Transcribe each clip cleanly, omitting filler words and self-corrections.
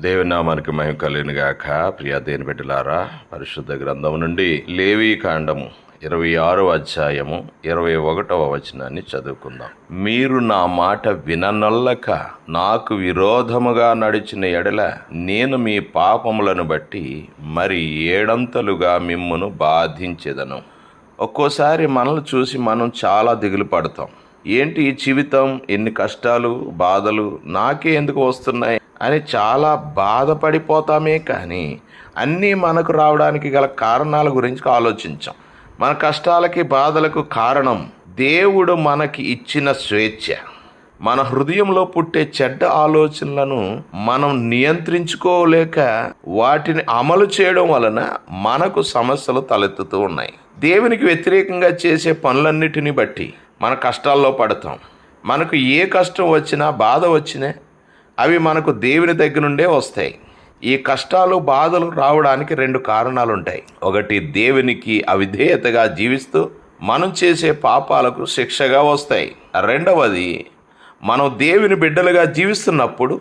దేవుని నామానికి మహిమ కలుగును గాక. ప్రియ దేవుని బిడ్డలారా, పరిశుద్ధ గ్రంథం నుండి లేవీ కాండము 26వ అధ్యాయము 21వ వచనాన్ని చదువుకుందాం. మీరు నా మాట విననొల్లక నాకు విరోధముగా నడిచిన ఎడల నేను మీ పాపములను బట్టి మరి 7 మిమ్మును బాధించెదను. ఒక్కోసారి మనల్ని చూసి మనం చాలా దిగులు పడతాం. ఏంటి ఈ జీవితం, ఎన్ని కష్టాలు బాధలు నాకే ఎందుకు వస్తున్నాయి అని చాలా బాధపడిపోతామే, కానీ అన్నీ మనకు రావడానికి గల కారణాల గురించి ఆలోచించాం. మన కష్టాలకి బాధలకు కారణం దేవుడు మనకి ఇచ్చిన స్వేచ్ఛ. మన హృదయంలో పుట్టే చెడ్డ ఆలోచనలను మనం నియంత్రించుకోలేక వాటిని అమలు చేయడం వలన మనకు సమస్యలు తలెత్తుతూ ఉన్నాయి. దేవునికి వ్యతిరేకంగా చేసే పనులన్నిటిని బట్టి మన కష్టాల్లో పడతాం. మనకు ఏ కష్టం వచ్చినా బాధ వచ్చినా అవి మనకు దేవుని దగ్గర నుండే వస్తాయి. ఈ కష్టాలు బాధలు రావడానికి 2 కారణాలు ఉంటాయి. ఒకటి, దేవునికి అవిధేయతగా జీవిస్తూ మనం చేసే పాపాలకు శిక్షగా వస్తాయి. రెండవది, మనం దేవుని బిడ్డలుగా జీవిస్తున్నప్పుడు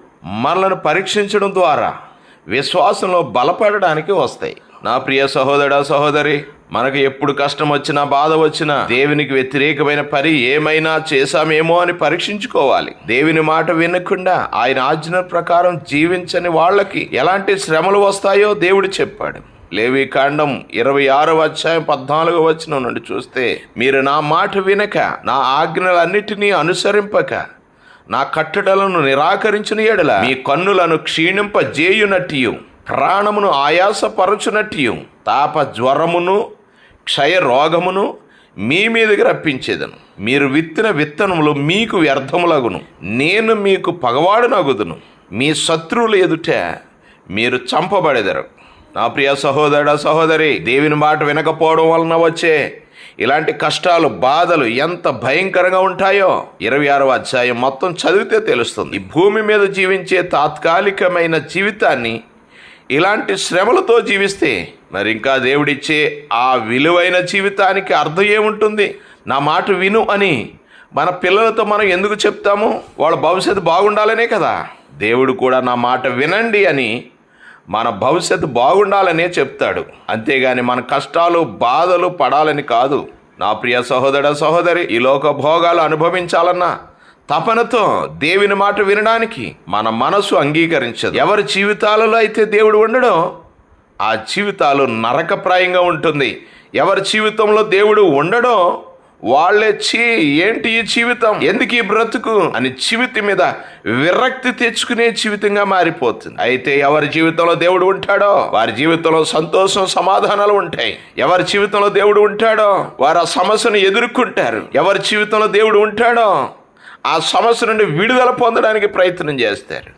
మనలను పరీక్షించడం ద్వారా విశ్వాసంలో బలపడడానికి వస్తాయి. నా ప్రియ సహోదరా సహోదరి, మనకు ఎప్పుడు కష్టం వచ్చినా బాధ వచ్చినా దేవునికి వ్యతిరేకమైన పని ఏమైనా చేశామేమో అని పరీక్షించుకోవాలి. దేవుని మాట వినకుండా ఆయన ఆజ్ఞ ప్రకారం జీవించని వాళ్ళకి ఎలాంటి శ్రమలు వస్తాయో దేవుడు చెప్పాడు. లేవీ కాండం 26వ అధ్యాయం 14వ వచనం నుండి చూస్తే, మీరు నా మాట వినక నా ఆజ్ఞలన్నిటినీ అనుసరింపక నా కట్టడలను నిరాకరించిన ఎడల మీ కన్నులను క్షీణింపజేయునట్టియు ప్రాణమును ఆయాసపరచునట్టియు తాప జ్వరమును క్షయ రోగమును మీ మీదకి రప్పించేదను. మీరు విత్తిన విత్తనములు మీకు వ్యర్థములగును. నేను మీకు పగవాడునగుదును. మీ శత్రువుల ఎదుట మీరు చంపబడెదరు. నా ప్రియ సహోదరుడా సహోదరి, దేవుని మాట వినకపోవడం వలన వచ్చే ఇలాంటి కష్టాలు బాధలు ఎంత భయంకరంగా ఉంటాయో 26వ అధ్యాయం మొత్తం చదివితే తెలుస్తుంది. ఈ భూమి మీద జీవించే తాత్కాలికమైన జీవితాన్ని ఇలాంటి శ్రమలతో జీవిస్తే మరి ఇంకా దేవుడిచ్చే ఆ విలువైన జీవితానికి అర్థం ఏముంటుంది? నా మాట విను అని మన పిల్లలతో మనం ఎందుకు చెప్తాము? వాళ్ళ భవిష్యత్తు బాగుండాలనే కదా. దేవుడు కూడా నా మాట వినండి అని మన భవిష్యత్తు బాగుండాలనే చెప్తాడు. అంతేగాని మన కష్టాలు బాధలు పడాలని కాదు. నా ప్రియ సహోదర సహోదరి, ఈ లోక భోగాలు అనుభవించాలన్నా తపనతో దేవుని మాట వినడానికి మన మనసు అంగీకరించదు. ఎవరి జీవితాలలో అయితే దేవుడు ఉండడో ఆ జీవితాలు నరకప్రాయంగా ఉంటుంది. ఎవరి జీవితంలో దేవుడు ఉండడో వాళ్ళే ఏంటి ఈ జీవితం, ఎందుకు ఈ బ్రతుకు అని జీవితం మీద విరక్తి తెచ్చుకునే జీవితంగా మారిపోతుంది. అయితే ఎవరి జీవితంలో దేవుడు ఉంటాడో వారి జీవితంలో సంతోషం సమాధానాలు ఉంటాయి. ఎవరి జీవితంలో దేవుడు ఉంటాడో వారు ఆ సమస్యను ఎదుర్కొంటారు. ఎవరి జీవితంలో దేవుడు ఉంటాడో ఆ సమస్య నుండి విడుదల పొందడానికి ప్రయత్నం చేస్తారు.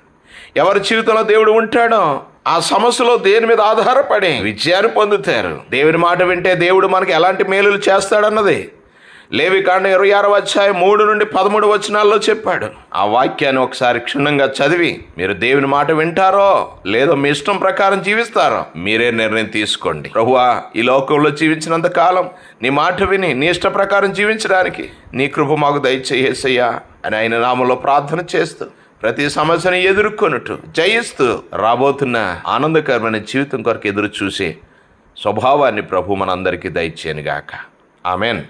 ఎవరి జీవితంలో దేవుడు ఉంటాడో ఆ సమస్యలో దేని మీద ఆధారపడి విజయాన్ని పొందుతారు. దేవుని మాట వింటే దేవుడు మనకి ఎలాంటి మేలులు చేస్తాడన్నది లేవీ కాండం 26వ అధ్యాయం 3 నుండి 13 వచనాల్లో చెప్పాడు. ఆ వాక్యాన్ని ఒకసారి క్షుణ్ణంగా చదివి మీరు దేవుని మాట వింటారో లేదో మీ ఇష్టం ప్రకారం జీవిస్తారో మీరే నిర్ణయం తీసుకోండి. ప్రభువా, ఈ లోకంలో జీవించినంత కాలం నీ మాట విని నీ ఇష్ట ప్రకారం జీవించడానికి నీ కృప మాకు దయచేయ్యా అని ఆయన నామంలో ప్రార్థన చేస్తూ ప్రతి సమస్యను ఎదుర్కొనుటూ జయిస్తూ రాబోతున్న ఆనందకరమైన జీవితం కొరకు ఎదురు చూసే స్వభావాన్ని ప్రభు మనందరికీ దయచేయనుగాక. ఆమెన్.